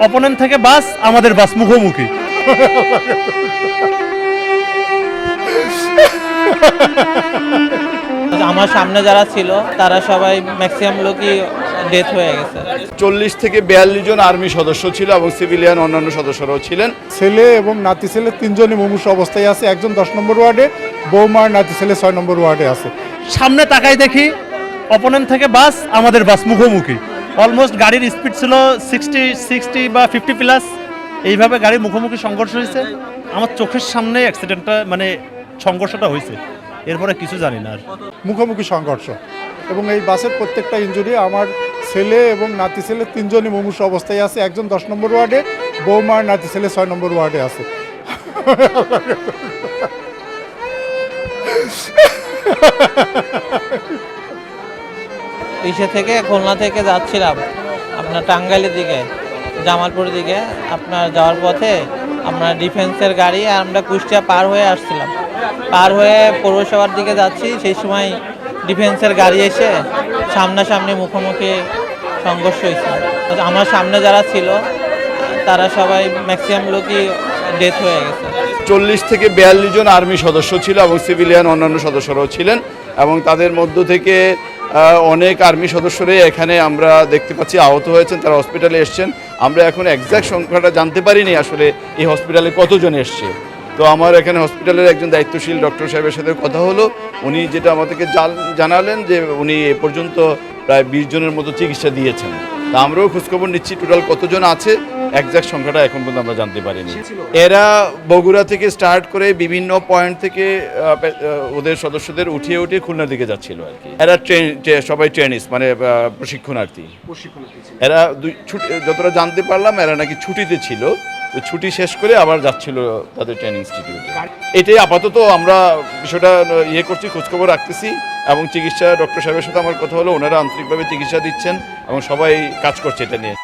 Opponent থেকে বাস, আমাদের বাস মুখোমুখি। আমার সামনে যারা ছিল তারা সবাই ম্যাক্সিমাম লোকই ডেথ হয়ে গেছে। 40 থেকে 42 জন আর্মি সদস্য ছিল এবং সিভিলিয়ান অন্যান্য সদস্যরাও ছিলেন। ছেলে এবং নাতি ছেলে তিনজনই মুমূর্ষু অবস্থায় আছে। একজন 10 নম্বর ওয়ার্ডে, বৌমার নাতি ছেলে 6 নম্বর ওয়ার্ডে আছে। সামনে তাকাই দেখি অপোনেন্ট থেকে বাস, আমাদের বাস মুখোমুখি। অলমোস্ট গাড়ির স্পিড ছিল 60 বা 50 প্লাস। এইভাবে গাড়ির মুখোমুখি সংঘর্ষ হয়েছে। আমার চোখের সামনে অ্যাক্সিডেন্টটা মানে সংঘর্ষটা হয়েছে, এরপরে কিছু জানি না আর। মুখোমুখি সংঘর্ষ এবং এই বাসের প্রত্যেকটা ইনজুরি আমার ছেলে এবং নাতি ছেলে তিনজনই মুমূর্ষু অবস্থায় আছে। একজন 10 নম্বর ওয়ার্ডে, বৌমার নাতি ছেলে 6 নম্বর ওয়ার্ডে আছে। ইসে থেকে খুলনা থেকে যাচ্ছিলাম আপনার টাঙ্গাইলের দিকে, জামালপুরের দিকে। আপনার যাওয়ার পথে আপনার ডিফেন্সের গাড়ি আর আমরা কুষ্টিয়া পার হয়ে আসছিলাম। পার হয়ে পৌরসভার দিকে যাচ্ছি, সেই সময় ডিফেন্সের গাড়ি এসে সামনাসামনি মুখোমুখি সংঘর্ষ হয়েছে। আমার সামনে যারা ছিল তারা সবাই ম্যাক্সিমাম লোকই ডেথ হয়ে গেছে। 40 থেকে 42 জন আর্মি সদস্য ছিল এবং সিভিলিয়ান অন্যান্য সদস্যরাও ছিলেন এবং তাদের মধ্য থেকে অনেক আর্মি সদস্যরাই এখানে আমরা দেখতে পাচ্ছি আহত হয়েছেন, তারা হসপিটালে এসছেন। আমরা এখন এক্স্যাক্ট সংখ্যাটা জানতে পারিনি আসলে এই হসপিটালে কতজন এসছে। তো আমার এখানে হসপিটালের একজন দায়িত্বশীল ডক্টর সাহেবের সাথে কথা হলো। উনি যেটা আমাদেরকে জানালেন যে উনি এ পর্যন্ত প্রায় 20 জনের মতো চিকিৎসা দিয়েছেন। তা আমরাও খোঁজখবর নিচ্ছি টোটাল কতজন আছে, এক্স্যাক্ট সংখ্যাটা এখন পর্যন্ত আমরা জানতে পারিনি। এরা বগুড়া থেকে স্টার্ট করে বিভিন্ন পয়েন্ট থেকে ওদের সদস্যদের উঠিয়ে খুলনার দিকে যাচ্ছিল আর কি। এরা সবাই ট্রেনিস মানে প্রশিক্ষণার্থী। এরা যতটা জানতে পারলাম এরা নাকি ছুটিতে ছিল, ছুটি শেষ করে আবার যাচ্ছিল তাদের ট্রেনিং ইনস্টিটিউটে। এটাই আপাতত আমরা বিষয়টা করছি, খোঁজখবর রাখতেছি এবং চিকিৎসা ডক্টর সাহেবের সাথে আমার কথা হলো, ওনারা আন্তরিকভাবে চিকিৎসা দিচ্ছেন এবং সবাই কাজ করছে এটা নিয়ে।